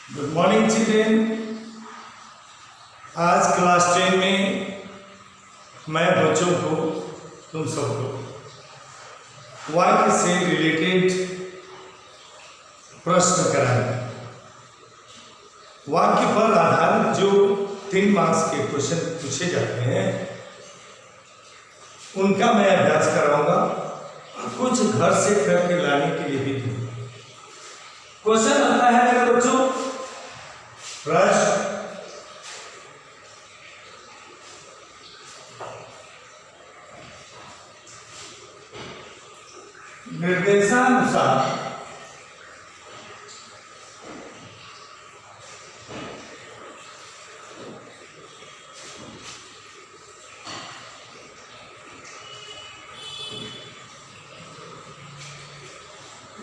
Good morning children. आज class 10 में मैं बच्चों को तुम सबको वाक्य से रिलेटेड प्रश्न कराएंगे। वाक्य पर आधारित जो 3 मार्क्स के क्वेश्चन पूछे जाते हैं उनका मैं अभ्यास कराऊंगा और कुछ घर से करके लाने के लिए भी दूंगा। क्वेश्चन आता है मेरे बच्चों, प्रश्न निर्देशानुसार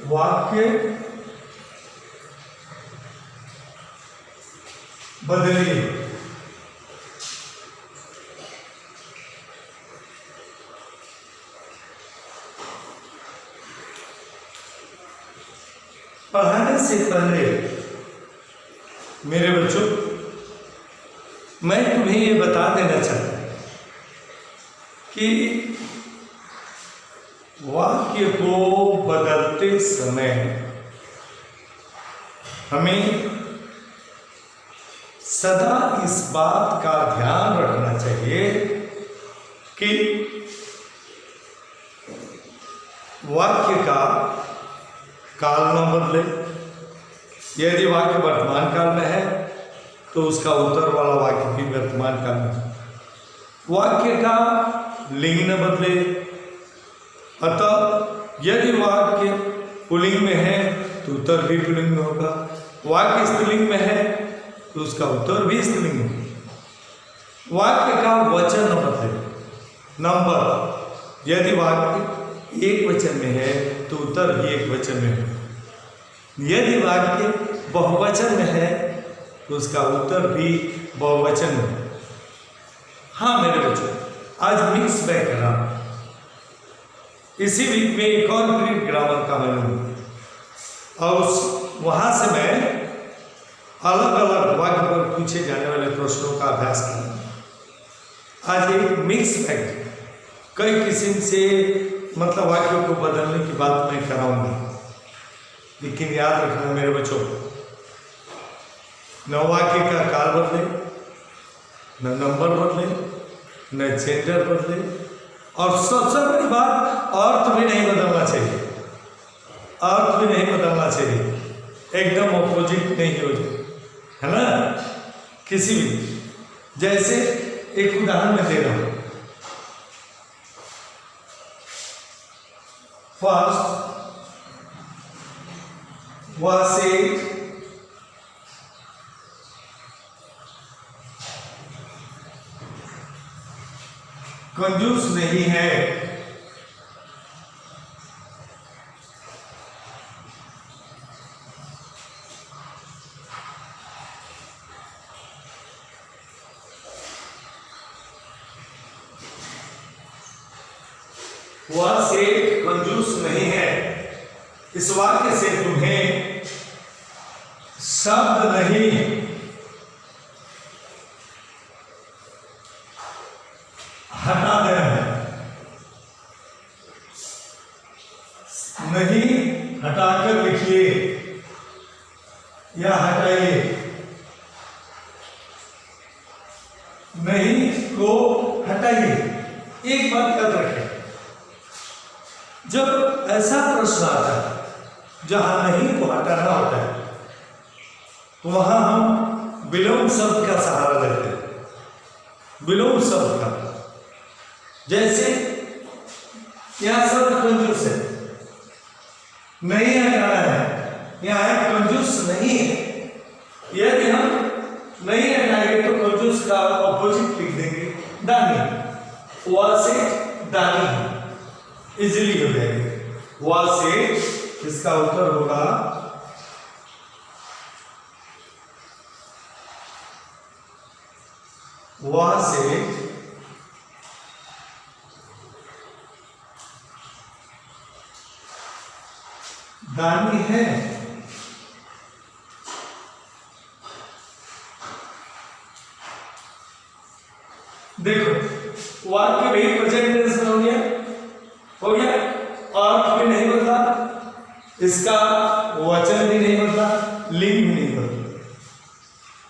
वाक्य बदलिए। पढ़ाने से पहले मेरे बच्चों मैं तुम्हें ये बता देना चाहता हूं कि वाक्य को बदलते समय हमें सदा इस बात का ध्यान रखना चाहिए कि वाक्य का काल न बदले। यदि वाक्य वर्तमान काल में है तो उसका उत्तर वाला वाक्य भी वर्तमान काल में है। वाक्य का लिंग न बदले, अतः यदि वाक्य पुल्लिंग में है तो उत्तर भी पुल्लिंग में होगा। वाक्य स्त्रीलिंग में है तो उसका उत्तर भी स्त्रीलिंग में होगा। वाक्य का वचन न बदले, नंबर, यदि वाक्य एक वचन में है तो उत्तर भी एक वचन में है। यदि वाक्य बहुवचन में है तो उसका उत्तर भी बहुवचन में है। हाँ मेरे बच्चों, आज मिक्स व्याकरण, इसी वीक में एक और पीरियड ग्रामर का मैं लूँगा और वहाँ से मैं अलग अलग वाक्य पर पूछे जाने वाले प्रश्नों का अभ्यास करूँगा। आज एक मिक्स व्याकरण, कई किस्म से मतलब वाक्यों को बदलने की बात मैं कराऊंगा, लेकिन याद रखना मेरे बच्चों, न वाक्य का काल बदले, न नंबर बदले, न जेंडर बदले, और सबसे बड़ी बात अर्थ भी नहीं बदलना चाहिए। अर्थ भी नहीं बदलना चाहिए, एकदम ऑपोजिट नहीं हो जाए, है ना। किसी भी, जैसे एक उदाहरण मैं दे रहा हूं। फर्स्ट वह से कंजूस नहीं है। वह से कंजूस नहीं है। इस वाक्य से तुम्हें शब्द नहीं हटा देना है, नहीं हटाकर लिखिए या हटाइए, नहीं को हटाइए। एक बात याद रखें, जब ऐसा प्रश्न आता है जहां नहीं को हटाना होता है तो वहां हम विलोम शब्द का सहारा लेते हैं। विलोम शब्द का, जैसे यह शब्द कंजूस है, नहीं हटाना है, यहां है कंजूस नहीं है। यदि हम नहीं हटाएंगे तो कंजूस का ऑपोजिट लिख देंगे, दानी। वह से दानी इजिली हो जाएगी। वह से इसका उत्तर होगा वह से दानी है। वाक्य भी प्रेजेंट टेंस में हो गया, अर्थ भी नहीं बदला, इसका वचन भी नहीं बदला, लिंग भी नहीं बदला,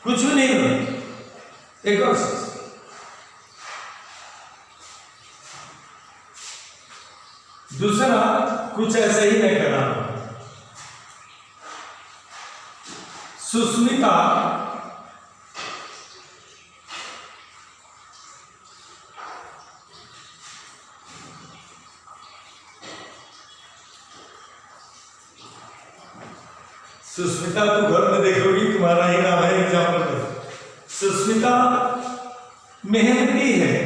कुछ भी नहीं बदला। एक और दूसरा कुछ ऐसे ही मैं कर रहा हूं। सुष्मिता सुष्मिता तो घर में देखोगी, तुम्हारा ही नाम है एग्जाम्पल पर। सुष्मिता मेहनती है,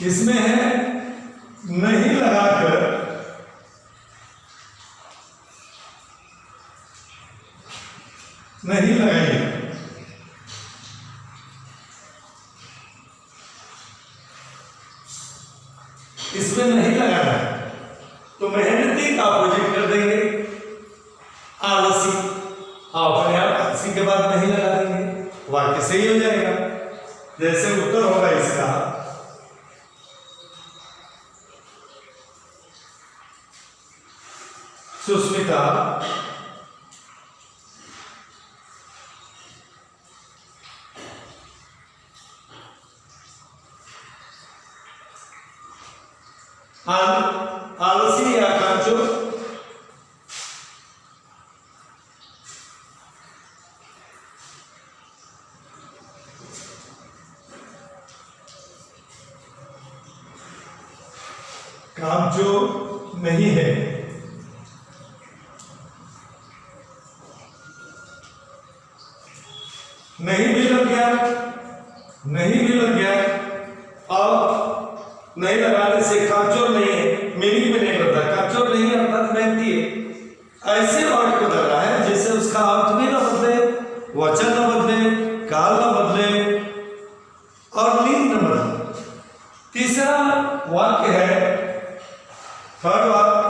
इसमें है नहीं लगाकर नहीं लगाइए, इसमें नहीं लगाना है तो मेहनती का अपोजिट कर देंगे आलसी, अपने आप आलसी के बाद नहीं लगा देंगे, वाक्य सही हो जाएगा। जैसे उत्तर होगा इसका सुष्मिता आलसी या कांचो काम जो नहीं है, नहीं भी लग गया, नहीं भी लग गया, और नहीं लगाने से कांचोर नहीं है, मीनिंग में नहीं बदला, कांचोर नहीं है अर्थात मेहनती है। ऐसे वर्ड को लग रहा है जिससे उसका अर्थ भी न बदले, वचन न बदले, काल न बदले और लिंग न बदले। तीसरा वाक्य है, थर्ड वाक्य,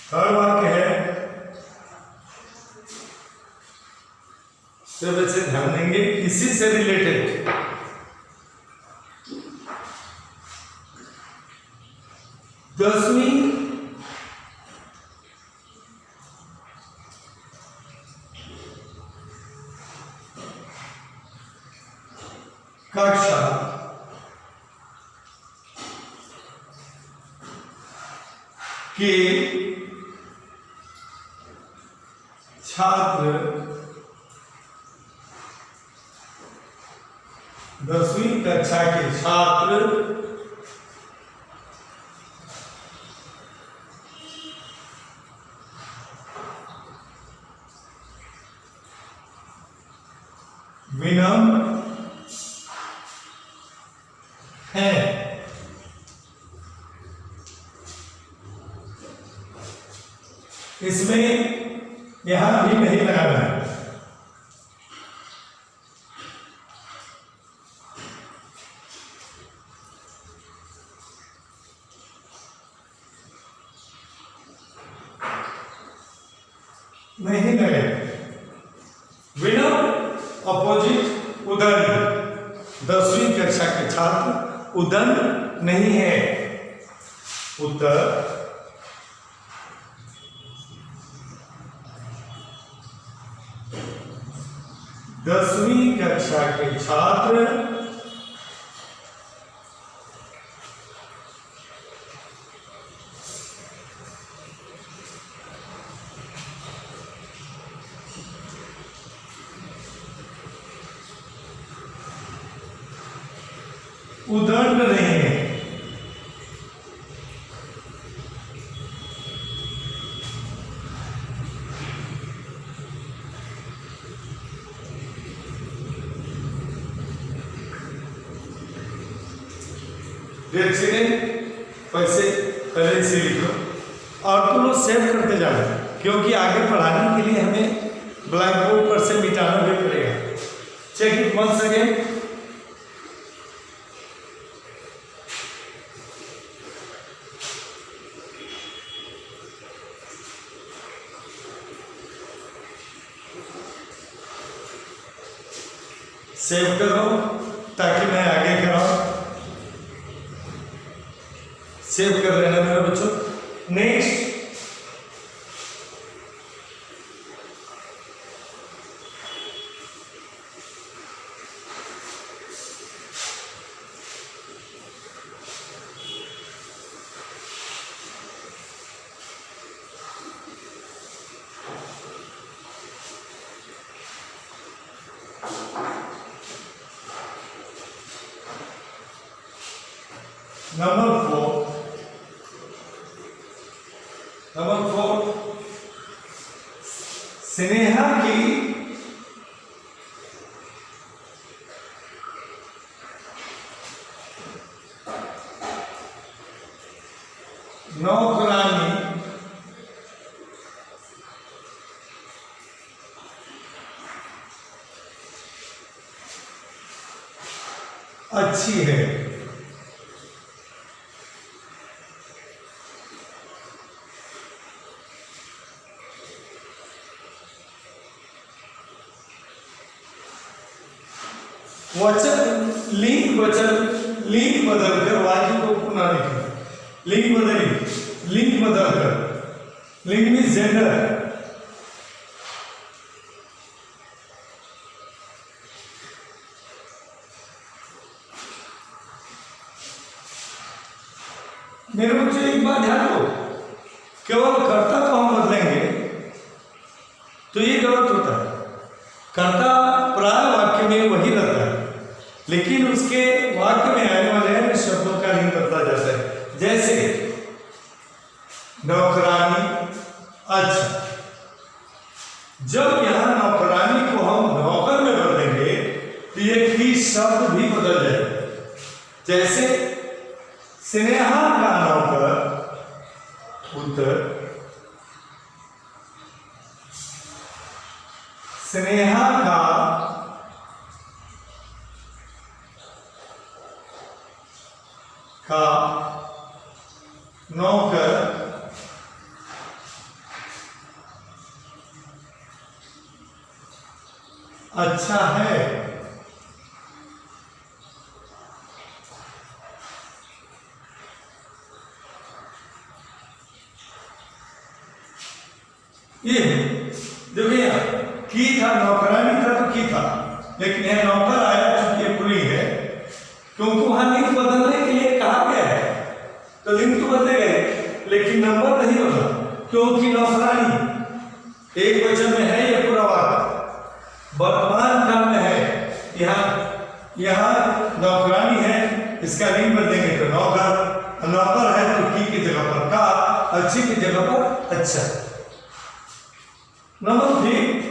थर्ड वाक्य है, तो बच्चे ध्यान देंगे इसी से रिलेटेड। दसवीं कक्षा के छात्र 10वीं कक्षा के छात्र विनम्र है। इसमें यहां भी नहीं लगाना है, नहीं लगे। विनम्र अपोजिट उदंड, 10वीं कक्षा के छात्र उदंड नहीं है। उत्तर 10वीं कक्षा के छात्र उदंड नहीं है। डेट से पैसे पहले से लिखो और तुम लोग सेव करते जाना, क्योंकि आगे पढ़ाने के लिए हमें ब्लैक बोर्ड पर से मिटाना भी पड़ेगा। Check it once again. Save करो ताकि मैं आगे कराऊं। सेव कर लेना मेरे बच्चों। नेक्स्ट, नंबर 4 स्नेहा की नौकरानी अच्छी है। वचन लिंग बदलकर वाक्य को पुनः लिखें। लिंग बदलकर। लिंग मीन्स जेंडर। मेरे बच्चों एक बात ध्यान दो, केवल कर्ता को हम बदलेंगे तो ये गलत होता है। कर्ता प्राय वाक्य में वही रहता है, लेकिन उसके वाक्य में आने वाले अन्य शब्दों का लिंग बदला जाता है। जैसे नौकरानी अच्छा, जब यहां नौकरानी को हम नौकर में बदलेंगे तो ये की शब्द भी बदल जाएगा। जैसे स्नेहा का नौकर पुत्र, स्नेहा का नौकर अच्छा है। ये देखो यार, की था, नौकरानी था तो की था, लेकिन यह नौकर आया चूंकि ये पुल्लिंग है, क्योंकि वहां लिंग बदलने के लिए कहा गया है तो लिंग तो बदले गए, लेकिन नंबर नहीं बदला, क्योंकि नौकरानी एक वचन में है। ये पूरा वाक्य वर्तमान काल में है। यहाँ नौकरानी है, इसका लिंग बदलेंगे तो नौकर है तो की की जगह पर का, अच्छी की जगह पर अच्छा। नंबर 3,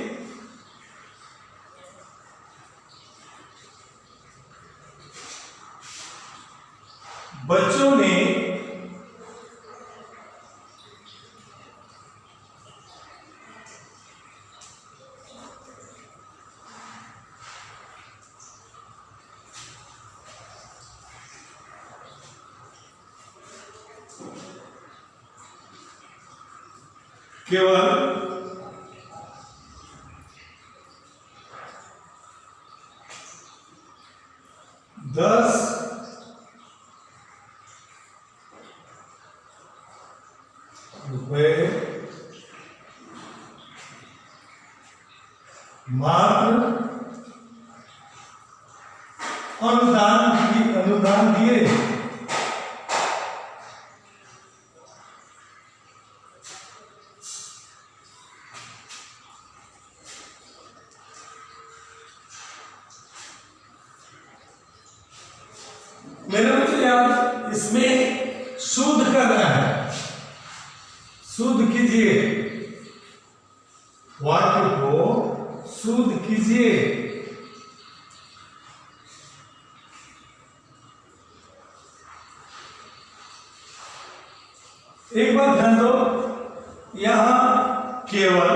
बच्चों ने केवल ₹10 मात्र अनुदान दिए। मेरे बच्चे यार, इसमें शुद्ध करना है। शुद्ध कीजिए, वाक्य को शुद्ध कीजिए। एक बात ध्यान दो, यहाँ केवल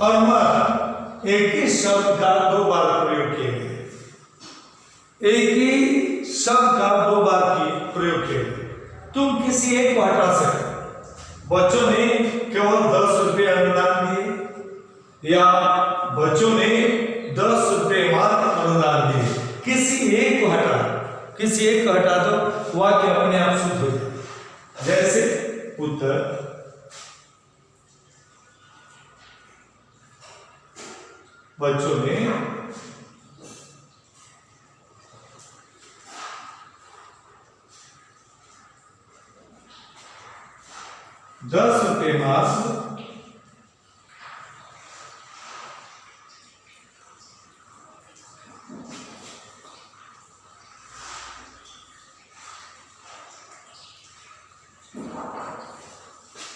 और मत एक ही शब्द का दो बार प्रयोग किए गए, एक ही शब्द का दो बार की प्रयोग किए गए। तुम किसी एक को हटा सकते। बच्चों ने केवल 10 रुपये अनुदान दिए या बच्चों ने 10 रुपये मात्र अनुदान दिए, किसी एक को हटा, किसी एक को हटा दो, वाक्य अपने आप शुद्ध हो जाए। जैसे उत्तर बच्चों ने 10 रुपये मात्र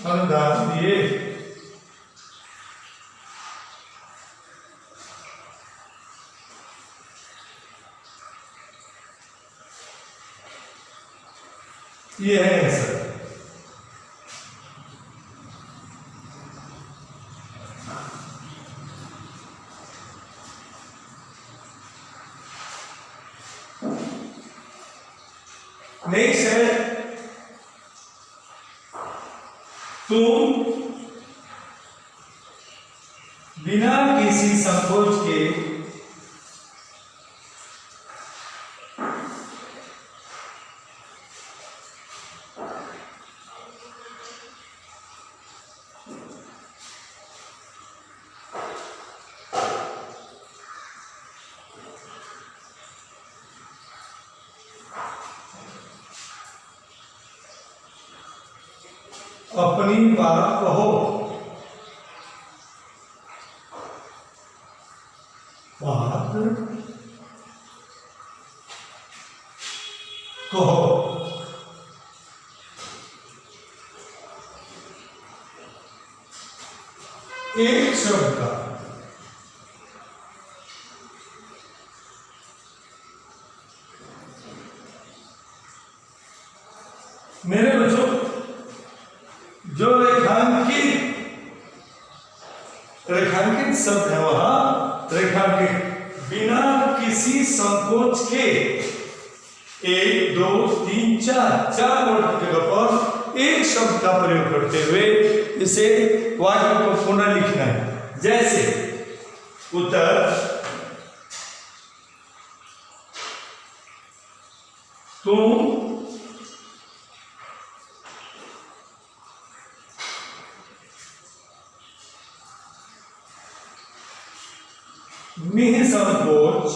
अनुदान दिए। ये है आंसर। नेक्स्ट है तुम बिना किसी संकोच के अपनी बात कहो। बात कहो। एक शब्द का मेरे बच्चों जो रेखांकित शब्द है वहां रेखांकित बिना किसी संकोच के 1 2 3 4 वर्ड की जगह पर एक शब्द का प्रयोग करते हुए इसे वाक्य को पुनः लिखना है। जैसे उत्तर तुम निसंकोच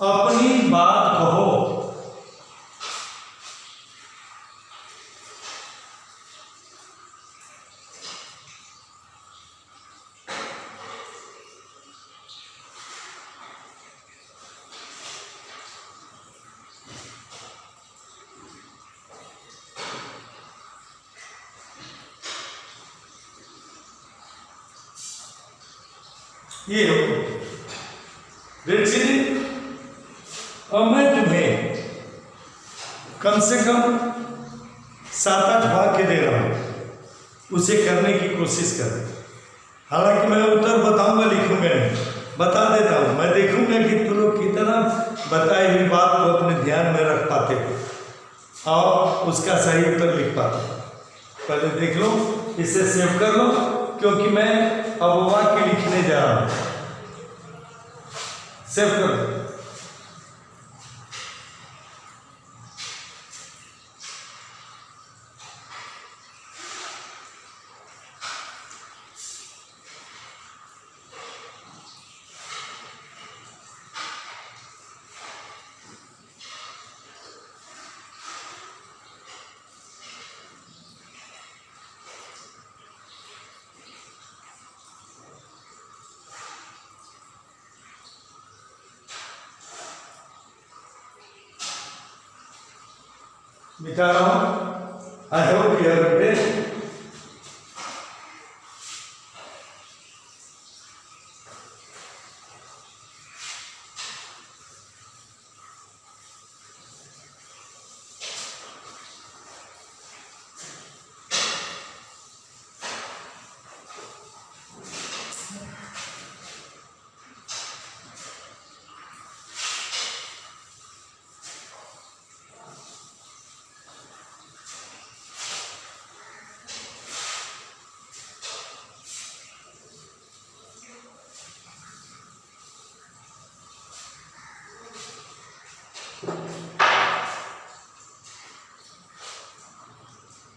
अपनी बात कहो। ये हो अब मैं तुम्हें कम से कम 7-8 वाक्य दे रहा हूं, उसे करने की कोशिश कर। हालांकि मैं उत्तर बताऊंगा, लिखूंगा नहीं, बता देता हूं। मैं देखूंगा कि तुम लोग कितना बताई हुई बात को अपने ध्यान में रख पाते हो और उसका सही उत्तर लिख पाते हो। पहले देख लो, इसे सेव कर लो, क्योंकि मैं अब वाक्य लिखने जा रहा हूं। सेव कर लो। मिटा रहा हूं। I hope you have read.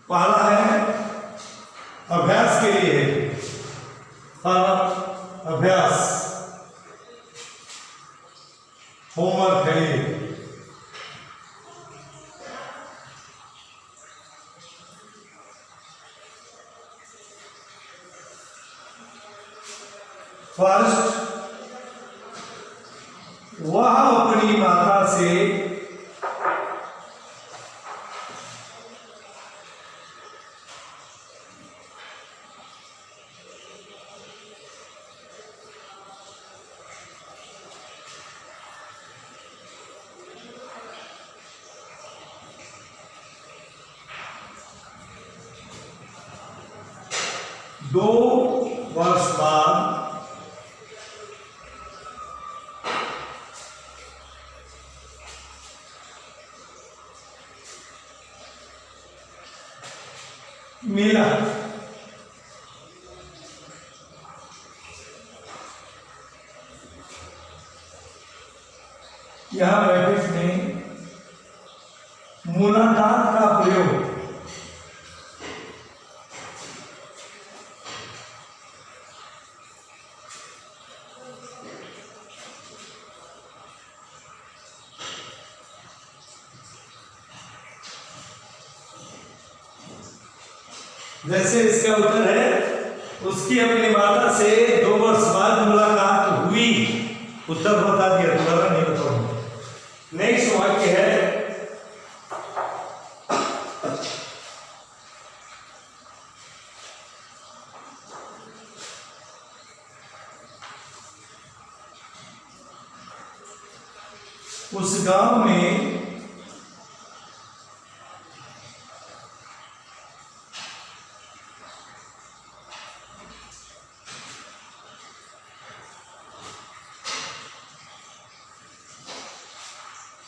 पहला है अभ्यास के लिए अभ्यास होमवर्क है ये। फर्स्ट, वह अपनी माता से दो वर्ष बाद मिला। यहां ब्रैकेट में मुलाकात का प्रयोग जैसे इसका उत्तर है उसकी अपनी माता से 2 वर्ष बाद मुलाकात हुई। उत्तर बता दिया, दोबारा नहीं बताऊंगा। नेक्स्ट वाक्य है उस गांव में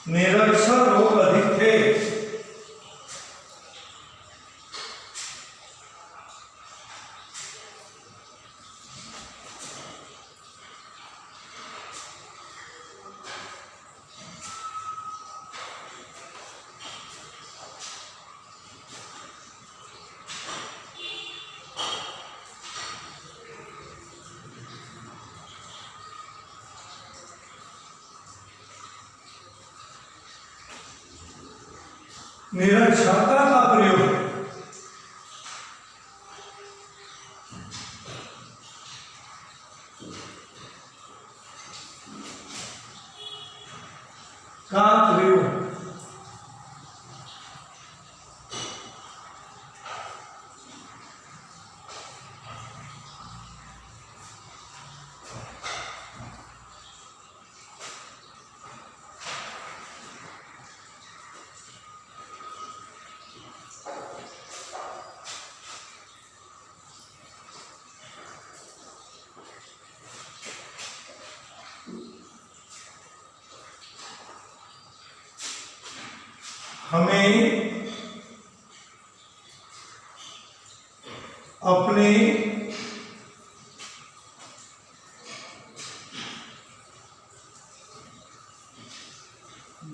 निरक्षर लोग अधिक थे। निरक्षरता का प्रयोग का प्रयोग हमें अपने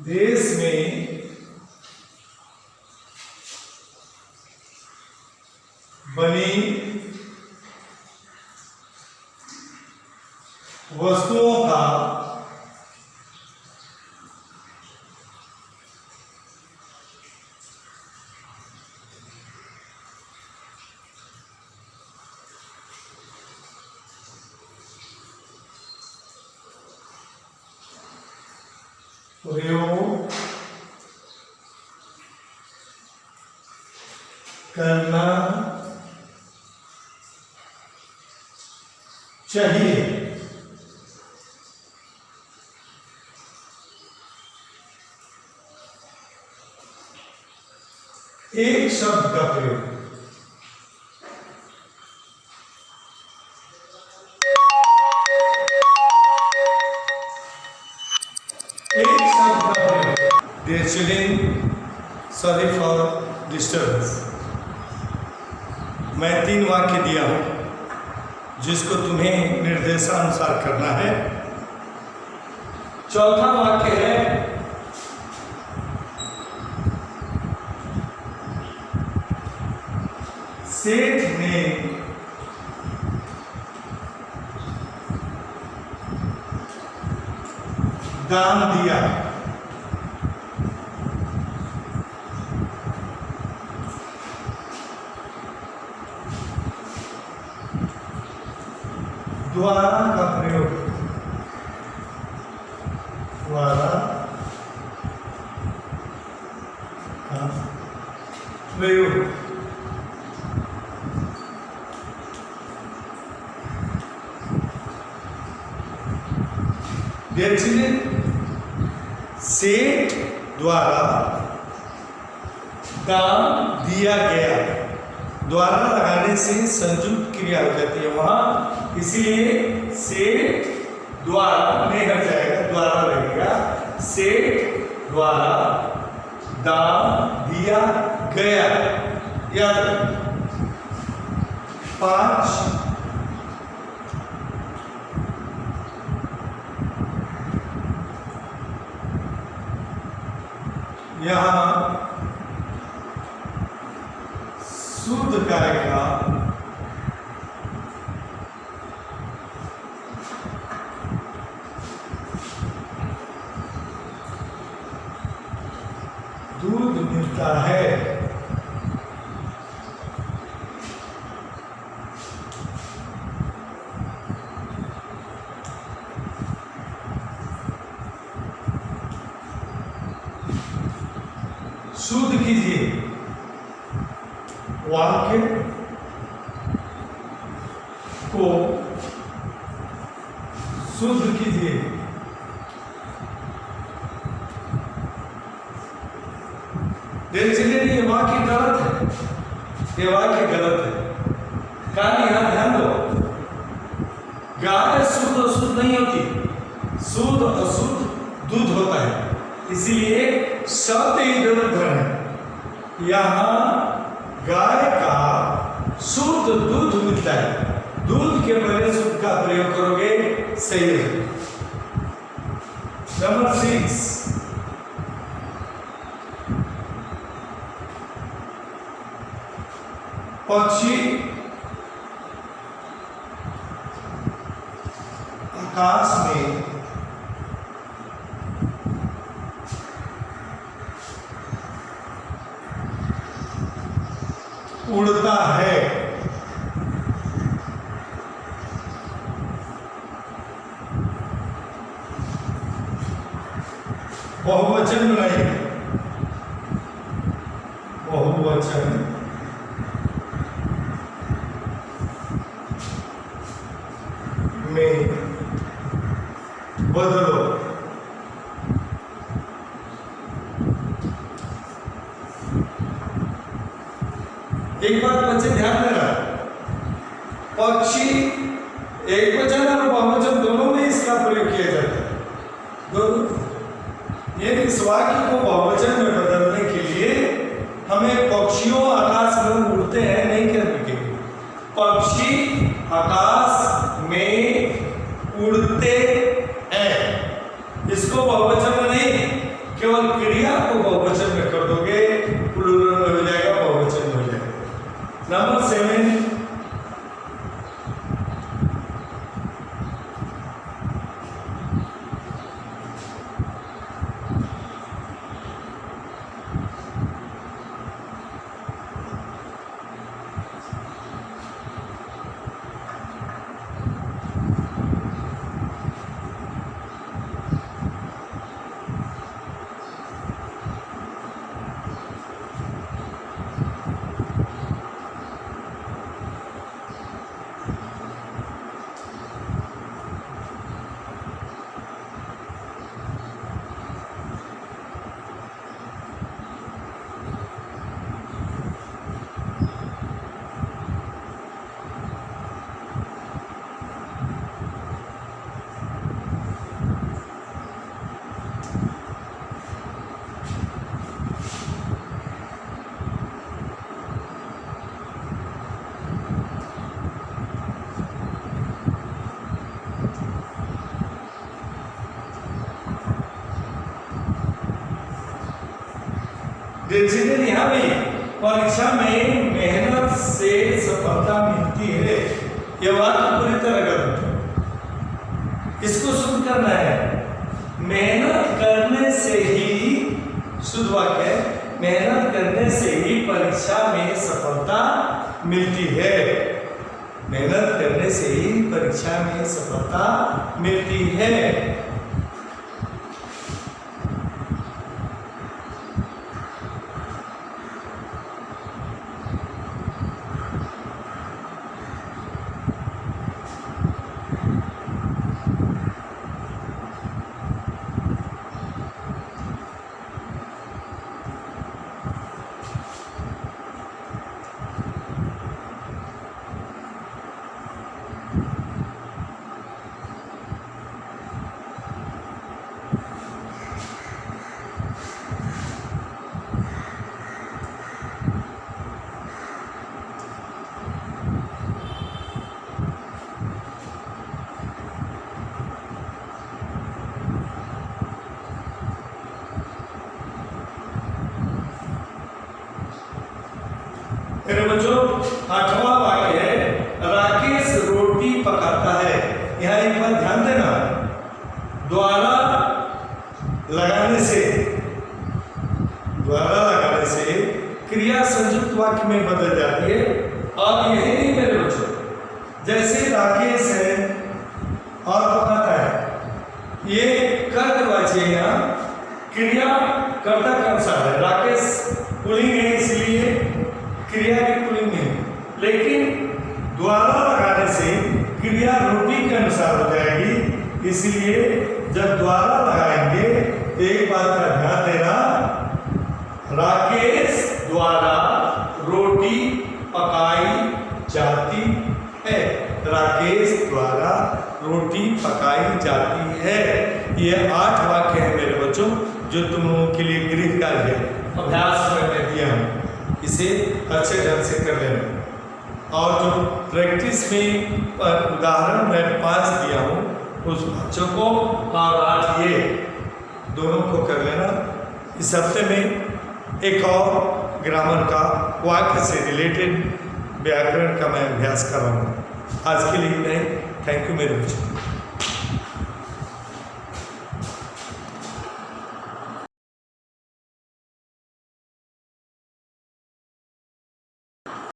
देश में बनी वस्तुओं का प्रयोग करना चाहिए। एक शब्द का प्रयोग, एक शब्द का प्रयोग। Dear children, sorry for disturbance. मैं 3 वाक्य दिया हूं जिसको तुम्हें निर्देशानुसार करना है। चौथा वाक्य है सेठ ने दान दिया। द्वारा का प्रयोग, द्वारा का प्रयोग। सेठ द्वारा दान दिया गया। द्वारा लगाने से संयुक्त क्रिया हो जाती है वहां, इसलिए सेठ द्वारा नहीं हट जाएगा, द्वारा लगेगा। सेठ द्वारा दान दिया गया, याद रखिए। 5 यहां शुद्ध करेगा दूध मिलता है। शुद्ध कीजिए वाक्य को, शुद्ध कीजिए। देखिए ये वाक्य गलत है, ये वाक्य गलत है। कारण यहां ध्यान दो, गाय शुद्ध अशुद्ध नहीं होती, शुद्ध अशुद्ध दूध होता है, इसीलिए शब्द इधर है। यहां गाय का शुद्ध दूध मिलता है, दूध के बगैर शुद्ध का प्रयोग करोगे सही है। नंबर 6, पक्षी आकाश में उड़ता है। बहुवचन बनाइए, बहुवचन में बदलो। एक बात बच्चे ध्यान देना, पक्षी एक वचन और बहुवचन दोनों में इसका प्रयोग किया जाता है। दोनों ये इस वाक्य को बहुवचन में बदलने के लिए हमें पक्षियों आकाश में उड़ते हैं नहीं कहने के, पक्षी आकाश में उड़ते हैं, इसको बहुवचन में नहीं, केवल क्रिया को बहुवचन में कर दोगे, प्लूरल में हो जाएगा, बहुवचन में हो जाएगा। नंबर 7, डिसीजन यहाँ भी परीक्षा में मेहनत से सफलता मिलती है, ये वाक्य पूरी तरह गलत है। इसको शुद्ध करना है, मेहनत करने से ही, शुद्ध वाक्य है, मेहनत करने से ही परीक्षा में सफलता मिलती है। मेहनत करने से ही परीक्षा में सफलता मिलती है। मेरे बच्चों, 8वां वाक्य है, राकेश रोटी पकाता है। यहाँ एक बात ध्यान देना, द्वारा लगाने से क्रिया संयुक्त वाक्य में बदल जाती है। और यही नहीं मेरे बच्चों, जैसे राकेश है और पकाता है, ये कर्तवाची है, यहाँ क्रिया कर्ता के अनुसार है। राकेश पुल्लिंग है इसलिए क्रिया भी पुल्लिंग है, लेकिन द्वारा लगाने से क्रिया रोटी के अनुसार हो जाएगी। इसलिए जब द्वारा लगाएंगे, एक बात का ध्यान देना, राकेश द्वारा रोटी पकाई जाती है। राकेश द्वारा रोटी पकाई जाती है। ये 8 वाक्य है मेरे बच्चों, जो तुम लोगों के लिए गृह कार्य है, अभ्यास में मैं दिया हूँ। इसे अच्छे ढंग से कर लेना। और जो प्रैक्टिस में उदाहरण मैं 5 दिया हूँ, उस बच्चों को और 8 ये दोनों को कर लेना। इस हफ्ते में एक और ग्रामर का वाक्य से रिलेटेड व्याकरण का मैं अभ्यास कराऊंगा। आज के लिए नहीं। थैंक यू मेरे बच्चों।